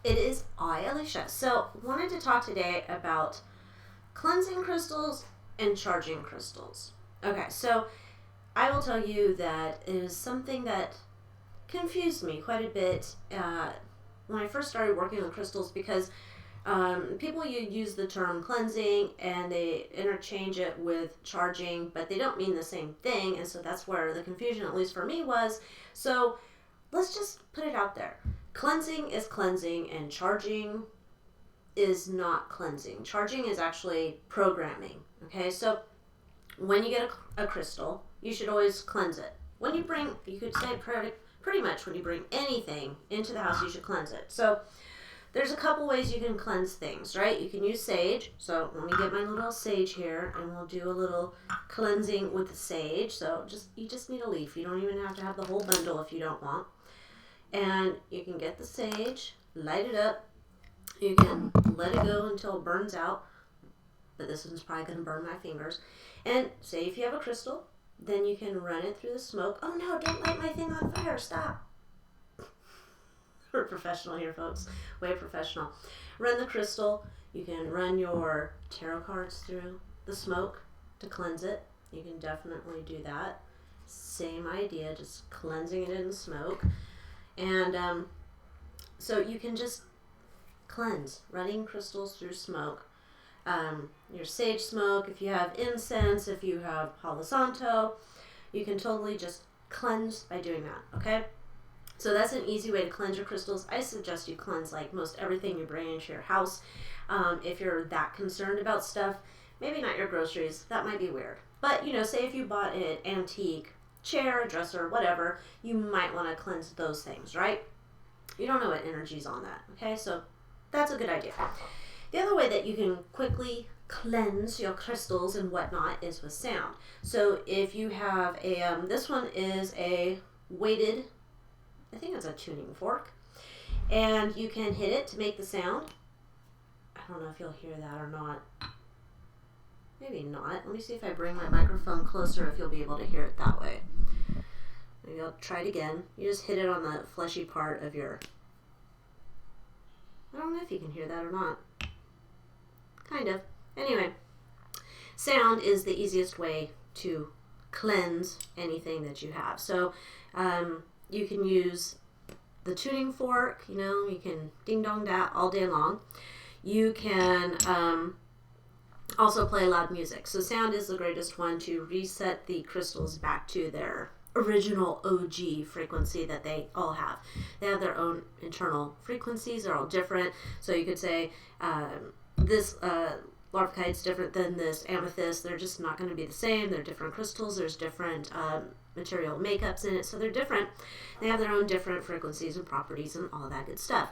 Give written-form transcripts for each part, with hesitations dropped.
It is I, Alicia. So, wanted to talk today about cleansing crystals and charging crystals. Okay, so I will tell you that it is something that confused me quite a bit when I first started working with crystals because people use the term cleansing and they interchange it with charging, but they don't mean the same thing, and so that's where the confusion, at least for me, was. So let's just put it out there. Cleansing is cleansing, and charging is not cleansing. Charging is actually programming. Okay, so when you get a crystal, you should always cleanse it. When you bring, you could say pretty much when you bring anything into the house, you should cleanse it. So there's a couple ways you can cleanse things, right? You can use sage. So let me get my little sage here, and we'll do a little cleansing with the sage. So you just need a leaf. You don't even have to have the whole bundle if you don't want. And you can get the sage, light it up. You can let it go until it burns out. But this one's probably going to burn my fingers. And say if you have a crystal, then you can run it through the smoke. Oh no, don't light my thing on fire. Stop. We're professional here, folks. Way professional. Run the crystal. You can run your tarot cards through the smoke to cleanse it. You can definitely do that. Same idea, just cleansing it in the smoke. And so you can just cleanse, running crystals through smoke. Your sage smoke, if you have incense, if you have Palo Santo, you can totally just cleanse by doing that, okay? So that's an easy way to cleanse your crystals. I suggest you cleanse like most everything you bring into your house. If you're that concerned about stuff, maybe not your groceries, that might be weird. But, say if you bought an antique chair, a dresser, whatever, you might want to cleanse those things, right? You don't know what energy's on that, okay? So that's a good idea. The other way that you can quickly cleanse your crystals and whatnot is with sound. So if you have this one is a weighted, I think it's a tuning fork, and you can hit it to make the sound. I don't know if you'll hear that or not. Maybe not. Let me see if I bring my microphone closer if you'll be able to hear it that way. Maybe I'll try it again. You just hit it on the fleshy part of your... I don't know if you can hear that or not. Kind of. Anyway, sound is the easiest way to cleanse anything that you have. So you can use the tuning fork, you can ding dong that all day long. You can also play loud music. So sound is the greatest one to reset the crystals back to their original OG frequency that they all have. They have their own internal frequencies. They're all different. So you could say this larvikite's different than this amethyst. They're just not going to be the same. They're different crystals. There's different material makeups in it. So they're different. They have their own different frequencies and properties and all that good stuff.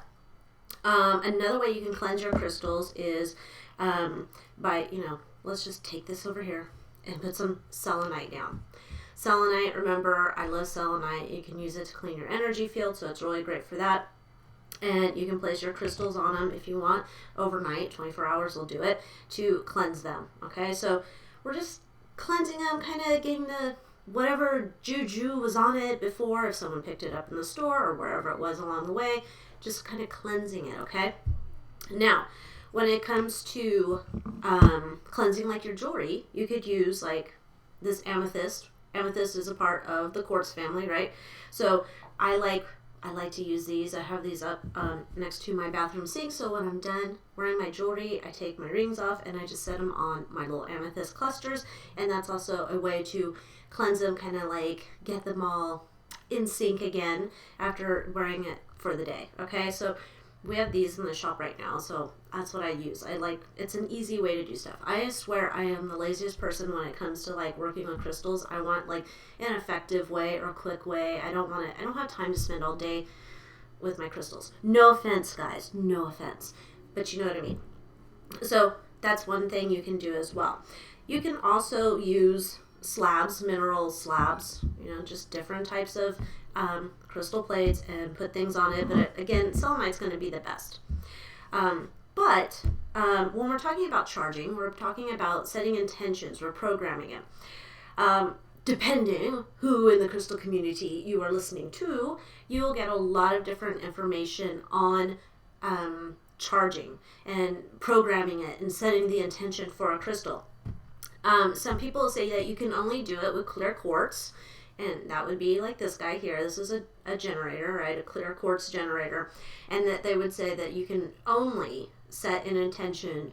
Another way you can cleanse your crystals is by, let's just take this over here and put some selenite down. Selenite, remember, I love selenite. You can use it to clean your energy field, so it's really great for that. And you can place your crystals on them if you want overnight. 24 hours will do it to cleanse them. Okay, so we're just cleansing them, kind of getting the whatever juju was on it before, if someone picked it up in the store or wherever it was along the way, just kind of cleansing it, okay? Now, when it comes to cleansing like your jewelry, you could use like this amethyst. Amethyst is a part of the quartz family, right? So I like to use these. I have these up next to my bathroom sink, so when I'm done wearing my jewelry, I take my rings off and I just set them on my little amethyst clusters, and that's also a way to cleanse them, kind of like get them all in sync again after wearing it for the day. Okay, so we have these in the shop right now, so that's what I use. It's an easy way to do stuff. I swear I am the laziest person when it comes to like working on crystals. I want like an effective way or a quick way. I don't have time to spend all day with my crystals. No offense, guys, no offense, but you know what I mean. So that's one thing you can do as well. You can also use slabs, mineral slabs, just different types of crystal plates, and put things on it. But again, selenite's going to be the best. But when we're talking about charging, we're talking about setting intentions, we're programming it. Depending who in the crystal community you are listening to, you'll get a lot of different information on charging and programming it and setting the intention for a crystal. Some people say that you can only do it with clear quartz, and that would be like this guy here. This is a generator, right? A clear quartz generator. And that they would say that you can only set an intention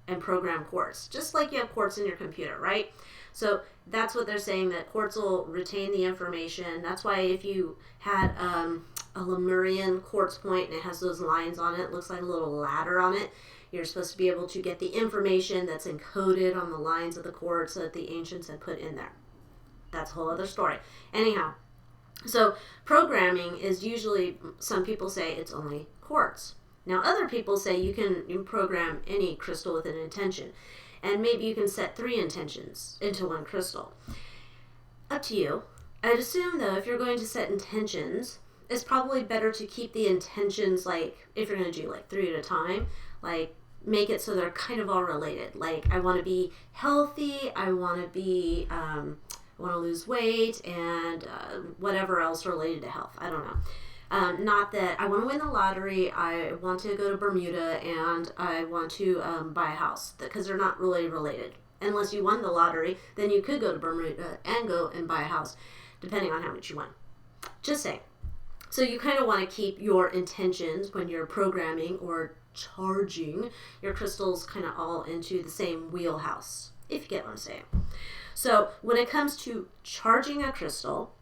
and program quartz, just like you have quartz in your computer, right? So that's what they're saying, that quartz will retain the information. That's why if you had a Lemurian quartz point and it has those lines on it, looks like a little ladder on it, you're supposed to be able to get the information that's encoded on the lines of the quartz that the ancients had put in there. That's a whole other story. Anyhow, so programming is usually, some people say it's only quartz. Now other people say you can program any crystal with an intention. And maybe you can set 3 intentions into one crystal. Up to you. I'd assume, though, if you're going to set intentions, it's probably better to keep the intentions, like, if you're going to do, like, 3 at a time, like, make it so they're kind of all related. Like, I want to be healthy, I want to lose weight, and whatever else related to health. I don't know. Not that I want to win the lottery, I want to go to Bermuda, and I want to buy a house, because they're not really related. Unless you won the lottery, then you could go to Bermuda and go and buy a house, depending on how much you won. Just saying. So you kind of want to keep your intentions when you're programming or charging your crystals kind of all into the same wheelhouse, if you get what I'm saying. So when it comes to charging a crystal,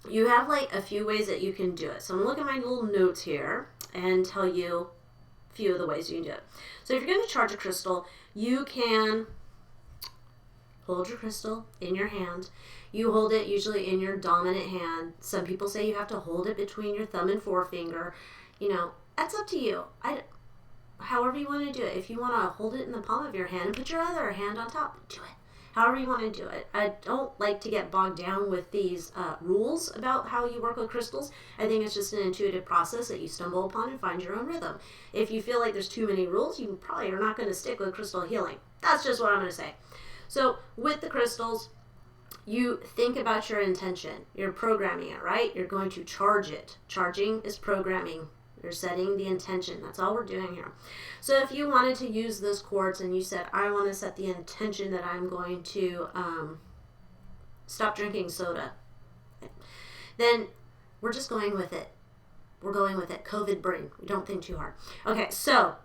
you have like a few ways that you can do it. So I'm going to look at my little notes here and tell you a few of the ways you can do it. So if you're going to charge a crystal, you can hold your crystal in your hand. You hold it usually in your dominant hand. Some people say you have to hold it between your thumb and forefinger. You know, that's up to you. However you want to do it. If you want to hold it in the palm of your hand and put your other hand on top, do it. However you want to do it. I don't like to get bogged down with these rules about how you work with crystals. I think it's just an intuitive process that you stumble upon and find your own rhythm. If you feel like there's too many rules, you probably are not going to stick with crystal healing. That's just what I'm going to say. So with the crystals, you think about your intention. You're programming it, right? You're going to charge it. Charging is programming. You're setting the intention. That's all we're doing here. So if you wanted to use this quartz and you said, I want to set the intention that I'm going to stop drinking soda, then we're just going with it. We're going with it. COVID brain. We don't think too hard. Okay, so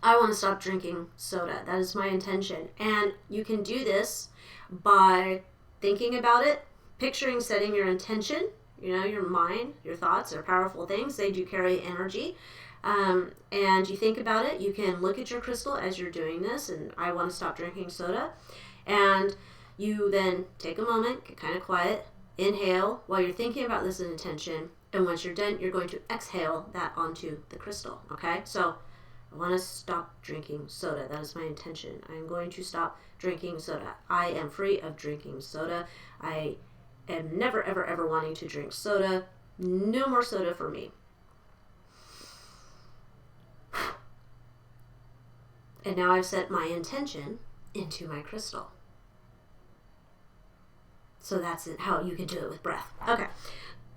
I want to stop drinking soda. That is my intention. And you can do this by thinking about it, picturing setting your intention. You know, your mind, your thoughts are powerful things. They do carry energy. And you think about it. You can look at your crystal as you're doing this, and I want to stop drinking soda. And you then take a moment, get kind of quiet, inhale while you're thinking about this intention. And once you're done, you're going to exhale that onto the crystal. Okay? So I want to stop drinking soda. That is my intention. I'm going to stop drinking soda. I am free of drinking soda. I am never, ever, ever wanting to drink soda. No more soda for me. And now I've set my intention into my crystal. So that's it, how you can do it with breath. Okay.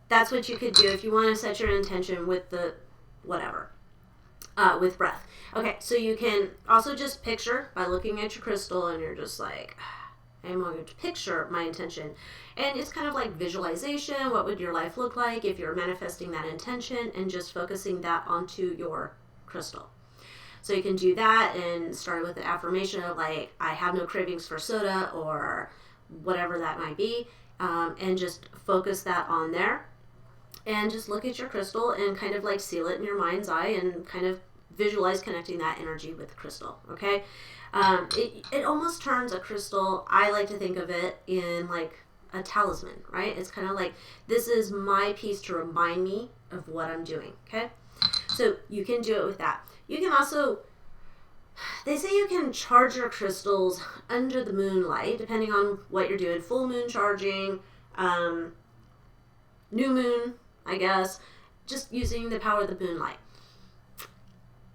That's what you could do if you want to set your intention with the whatever. With breath. Okay, so you can also just picture by looking at your crystal, and you're just like, I'm going to picture my intention. And it's kind of like visualization. What would your life look like if you're manifesting that intention and just focusing that onto your crystal? So you can do that and start with an affirmation of like, I have no cravings for soda or whatever that might be. And just focus that on there. And just look at your crystal and kind of like seal it in your mind's eye and kind of visualize connecting that energy with the crystal, okay? It almost turns a crystal, I like to think of it in like a talisman, right? It's kind of like, this is my piece to remind me of what I'm doing, okay? So you can do it with that. You can also, they say you can charge your crystals under the moonlight, depending on what you're doing. Full moon charging, new moon, I guess, just using the power of the moonlight.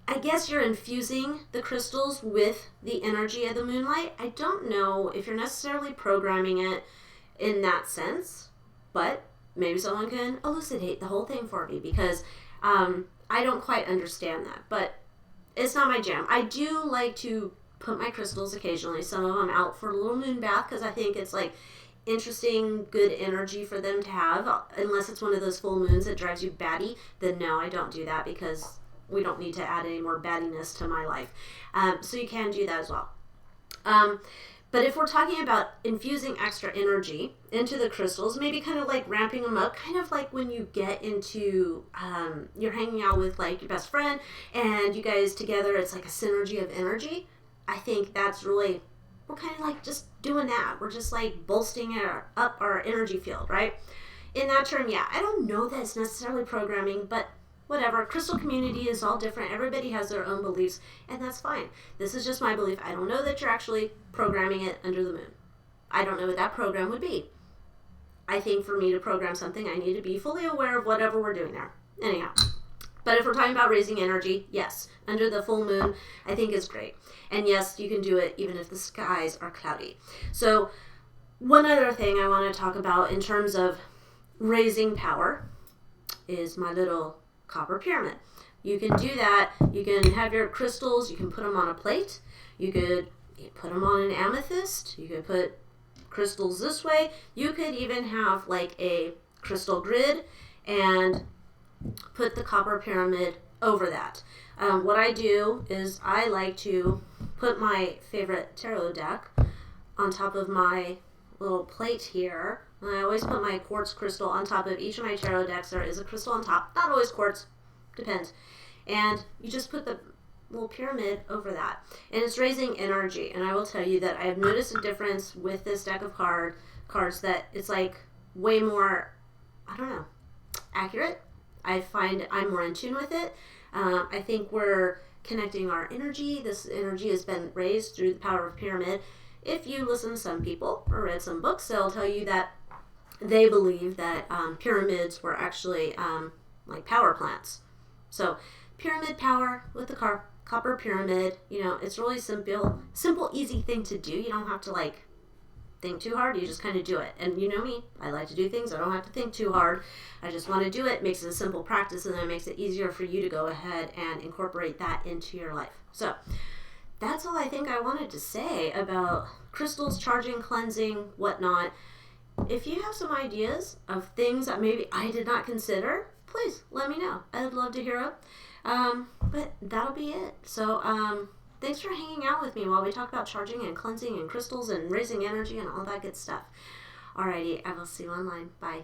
I guess you're infusing the crystals with the energy of the moonlight. I don't know if you're necessarily programming it in that sense, but maybe someone can elucidate the whole thing for me, because I don't quite understand that, but it's not my jam. I do like to put my crystals occasionally. Some of them out for a little moon bath because I think it's like interesting, good energy for them to have. Unless it's one of those full moons that drives you batty, then no, I don't do that because we don't need to add any more battiness to my life. So you can do that as well. But if we're talking about infusing extra energy into the crystals, maybe kind of like ramping them up, kind of like when you get into, you're hanging out with like your best friend and you guys together, it's like a synergy of energy. I think that's really, we're kind of like just doing that. We're just like bolstering up our energy field, right? In that term, yeah, I don't know that it's necessarily programming, but whatever. Crystal community is all different. Everybody has their own beliefs, and that's fine. This is just my belief. I don't know that you're actually programming it under the moon. I don't know what that program would be. I think for me to program something, I need to be fully aware of whatever we're doing there. Anyhow. But if we're talking about raising energy, yes, under the full moon, I think is great. And yes, you can do it even if the skies are cloudy. So one other thing I want to talk about in terms of raising power is my little copper pyramid. You can do that. You can have your crystals. You can put them on a plate. You could put them on an amethyst. You could put crystals this way. You could even have like a crystal grid and put the copper pyramid over that. What I do is I like to put my favorite tarot deck on top of my little plate here. And I always put my quartz crystal on top of each of my tarot decks. There is a crystal on top. Not always quartz. Depends. And you just put the little pyramid over that. And it's raising energy. And I will tell you that I have noticed a difference with this deck of cards that it's like way more, I don't know, accurate. I find I'm more in tune with it. I think we're connecting our energy. This energy has been raised through the power of pyramid. If you listen to some people or read some books, they'll tell you that they believe that pyramids were actually like power plants. So pyramid power with the copper pyramid, you know, it's really simple, easy thing to do. You don't have to like think too hard. You just kind of do it. And you know me, I like to do things. I don't have to think too hard. I just want to do it. It makes it a simple practice, and then it makes it easier for you to go ahead and incorporate that into your life. So that's all I think I wanted to say about crystals, charging, cleansing, whatnot. If you have some ideas of things that maybe I did not consider, please let me know. I'd love to hear it. But that'll be it. So thanks for hanging out with me while we talk about charging and cleansing and crystals and raising energy and all that good stuff. Alrighty, I will see you online. Bye.